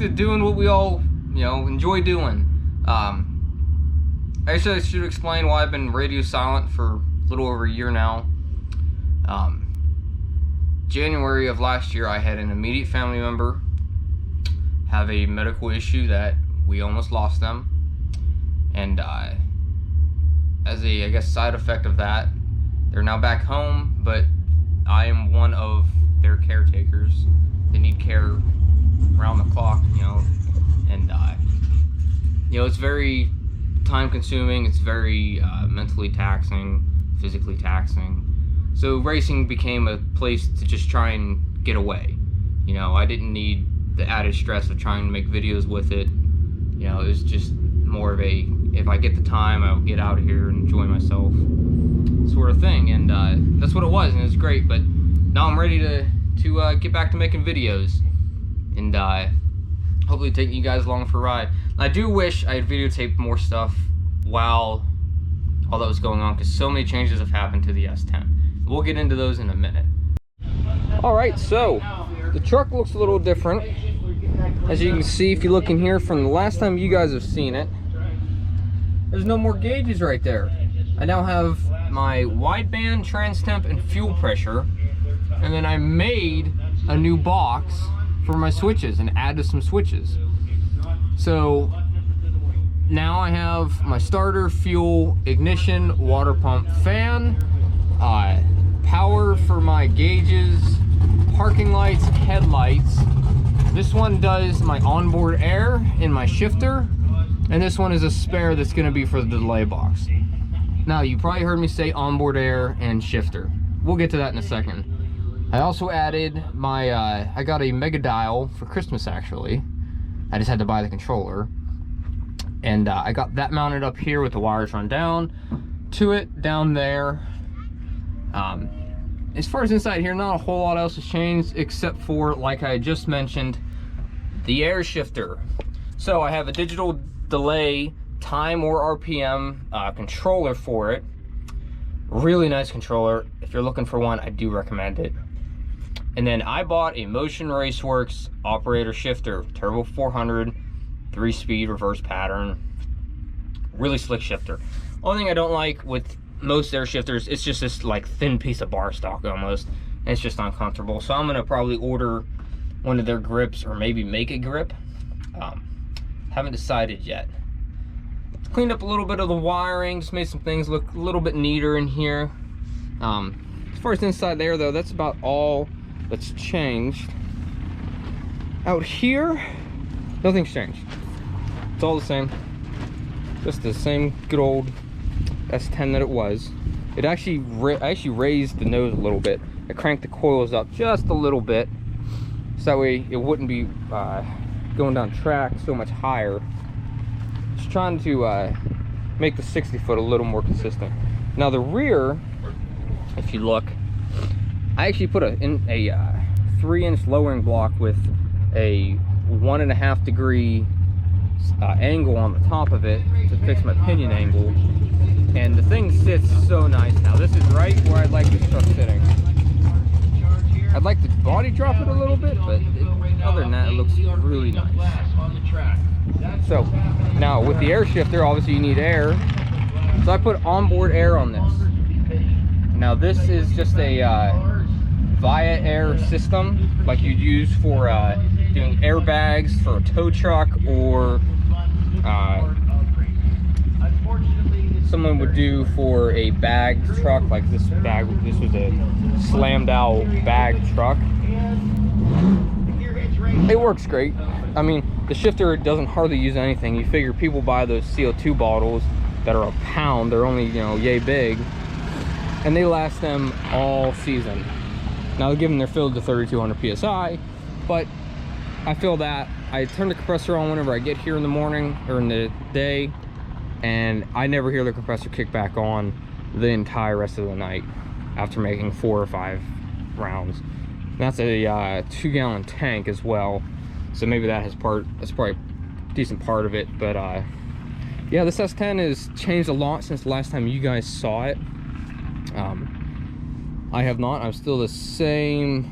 to doing what we all, enjoy doing. Actually, I should explain why I've been radio silent for a little over a year now. January of last year, I had an immediate family member have a medical issue that we almost lost them. And as a, I guess, side effect of that, they're now back home, but I am one of their caretakers. They need care around the clock, and it's very time consuming, it's very mentally taxing, physically taxing. So racing became a place to just try and get away. I didn't need the added stress of trying to make videos with it. It was just more of a, if I get the time, I'll get out of here and enjoy myself sort of thing. And that's what it was, and it was great. But now I'm ready to get back to making videos and hopefully taking you guys along for a ride. And I do wish I had videotaped more stuff while all that was going on, because so many changes have happened to the S10. We'll get into those in a minute. Alright, so the truck looks a little different. As you can see, if you look in here from the last time you guys have seen it, there's no more gauges right there. I now have my wideband, trans temp, and fuel pressure. And then I made a new box for my switches and added some switches. So now I have my starter, fuel, ignition, water pump, fan, power for my gauges, parking lights, headlights. This one does my onboard air in my shifter, and this one is a spare that's going to be for the delay box. Now, you probably heard me say onboard air and shifter. We'll get to that in a second. I also added my, I got a Mega Dial for Christmas, actually. I just had to buy the controller. And I got that mounted up here with the wires run down to it, down there. As far as inside here, not a whole lot else has changed, except for, like I just mentioned, the air shifter. So I have a digital delay time or RPM controller for it. Really nice controller. If you're looking for one, I do recommend it. And then I bought a Motion Raceworks operator shifter, Turbo 400, 3-speed reverse pattern. Really slick shifter. Only thing I don't like with most air shifters, it's just this like thin piece of bar stock almost, and it's just uncomfortable. So I'm gonna probably order one of their grips or maybe make a grip. Haven't decided yet. Cleaned up a little bit of the wiring, just made some things look a little bit neater in here. As far as inside there though, that's about all that's changed. Out here, nothing's changed. It's all the same. Just the same good old S10 that it was. It actually, I actually raised the nose a little bit. I cranked the coils up just a little bit, so that way it wouldn't be going down track so much higher. Just trying to make the 60 foot a little more consistent. Now the rear, if you look, I actually put a 3-inch lowering block with a 1.5 degree angle on the top of it to fix my pinion angle. And the thing sits so nice now. This is right where I'd like this truck sitting. I'd like to body drop it a little bit, but other than that, it looks really nice. So, now with the air shifter, obviously you need air. So I put onboard air on this. Now this is just a Via Air system, like you'd use for doing airbags for a tow truck, or someone would do for a bagged truck, like this bag. This was a slammed out bag truck. It works great. I mean, the shifter doesn't hardly use anything. You figure people buy those CO2 bottles that are a pound, they're only, yay big, and they last them all season. Now, given they're filled to 3200 psi, but I feel that I turn the compressor on whenever I get here in the morning or in the day, and I never hear the compressor kick back on the entire rest of the night after making 4 or 5 rounds. And that's a 2-gallon tank as well, so maybe that's probably a decent part of it. But yeah, this S10 has changed a lot since the last time you guys saw it. I have not. I'm still the same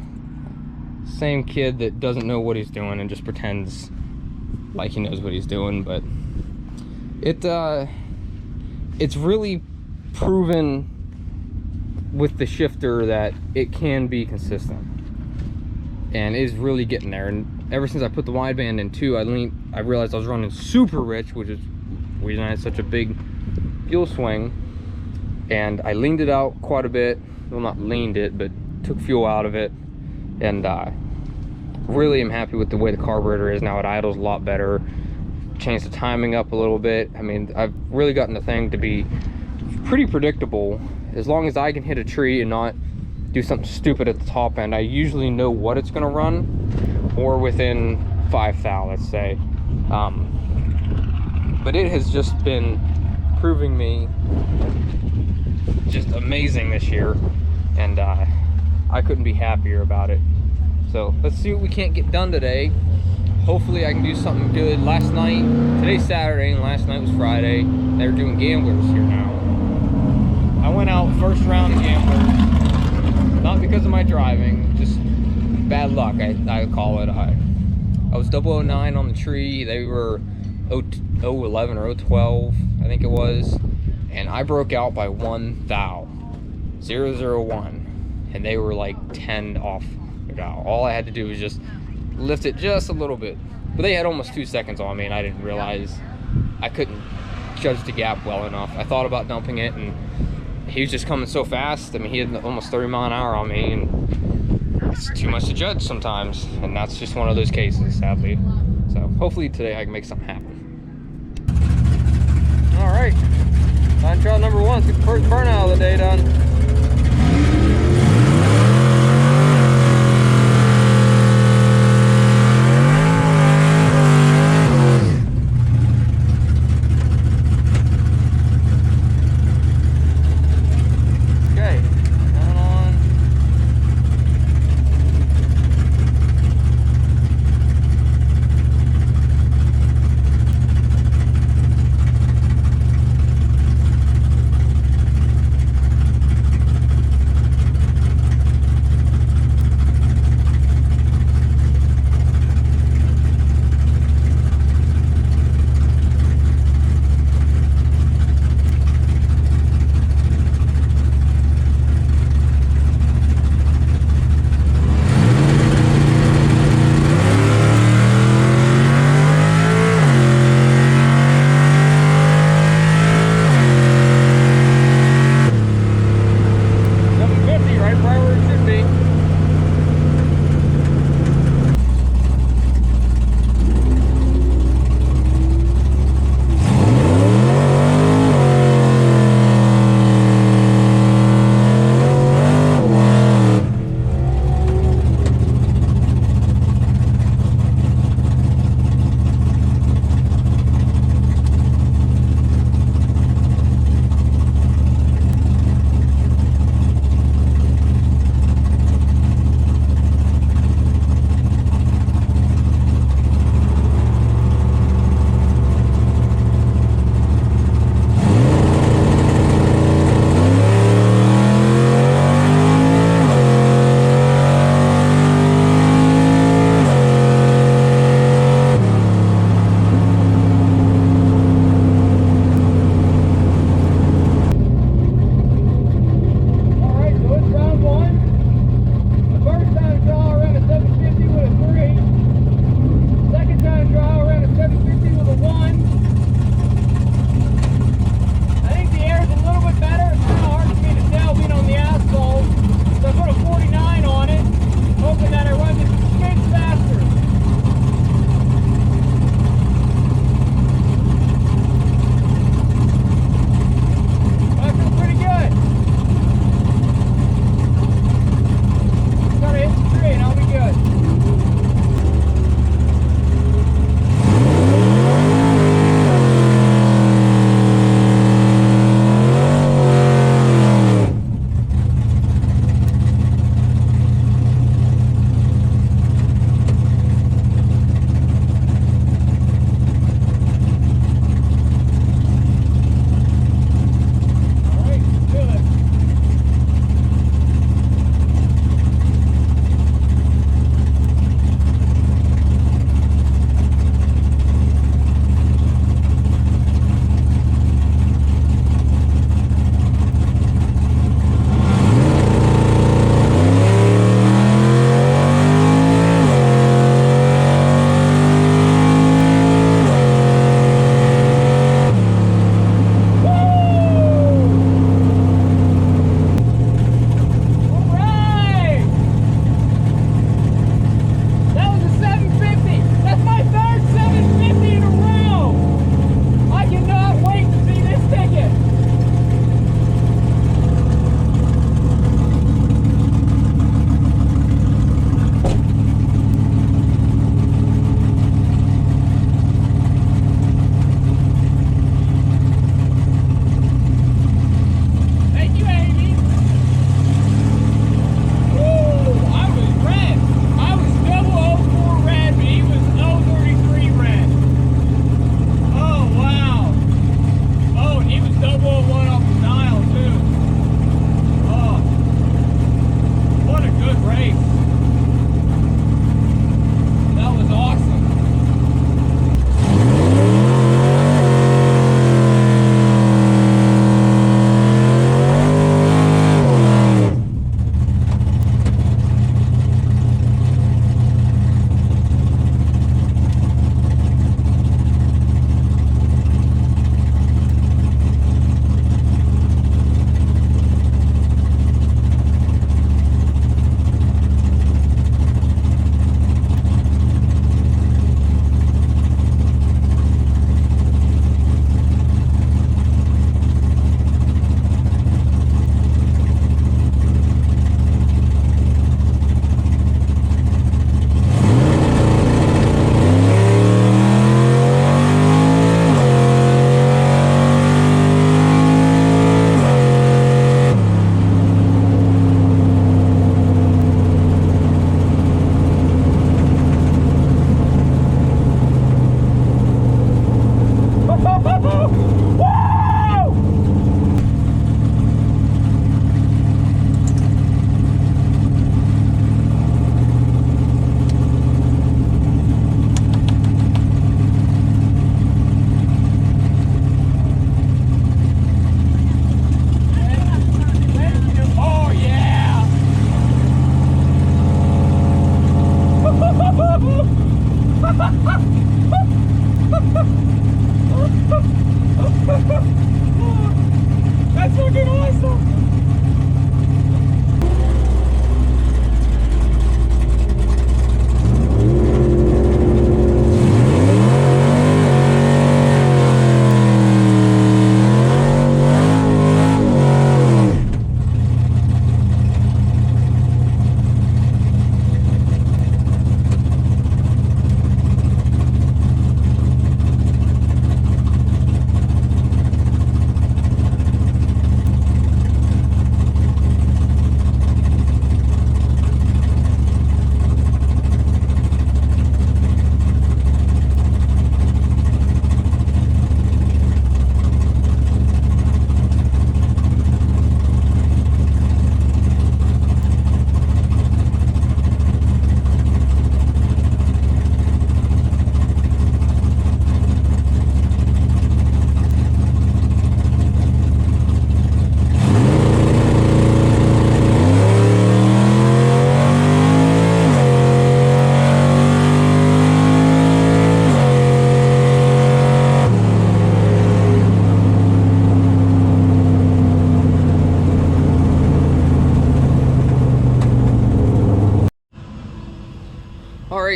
kid that doesn't know what he's doing and just pretends like he knows what he's doing, but it's really proven with the shifter that it can be consistent and is really getting there. And ever since I put the wideband in too, I realized I was running super rich, which is the reason I had such a big fuel swing, and I leaned it out quite a bit. Well, not leaned it, but took fuel out of it, and really am happy with the way the carburetor is now. It idles a lot better. Changed the timing up a little bit. I mean, I've really gotten the thing to be pretty predictable. As long as I can hit a tree and not do something stupid at the top end, I usually know what it's gonna run, or within 5 thou, let's say. But it has just been proving me just amazing this year, and I couldn't be happier about it. So let's see what we can't get done today. Hopefully I can do something good. Today's Saturday and last night was Friday. They were doing gamblers here now. I went out first round of gamblers, not because of my driving, just bad luck, I call it. I was 009 on the tree. They were 011 or 012, I think it was, and I broke out by 1 thou, 001, and they were like 10 off the dial. All I had to do was just lift it just a little bit, but they had almost 2 seconds on me, and I didn't realize. I couldn't judge the gap well enough. I thought about dumping it, and he was just coming so fast. I mean, he had almost 30 mile an hour on me, and it's too much to judge sometimes, and that's just one of those cases, sadly. So hopefully today I can make something happen. All right, time trial number 1. Let's get the first burnout of the day done.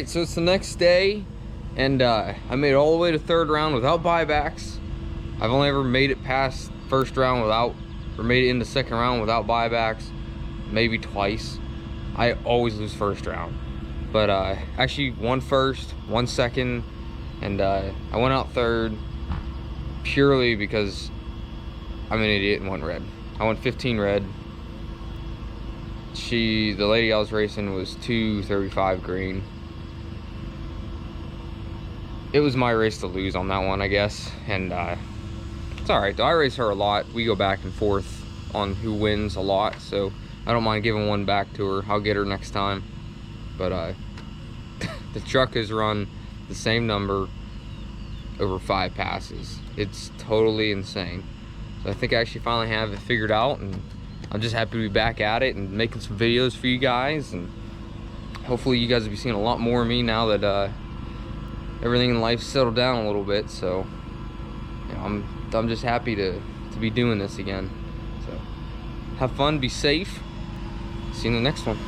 Alright, so it's the next day, and I made it all the way to third round without buybacks. I've only ever made it past first round without, or made it into second round without buybacks, maybe twice. I always lose first round, but actually won first, won second, and I went out third purely because I'm an idiot and went red. I went 15 red. The lady I was racing was 235 green. It was my race to lose on that one, I guess, and it's alright though. I race her a lot. We go back and forth on who wins a lot, so I don't mind giving one back to her. I'll get her next time. But the truck has run the same number over 5 passes. It's totally insane. So I think I actually finally have it figured out, and I'm just happy to be back at it and making some videos for you guys, and hopefully you guys will be seeing a lot more of me now that everything in life settled down a little bit. So you know, I'm just happy to be doing this again. So have fun, be safe, see you in the next one.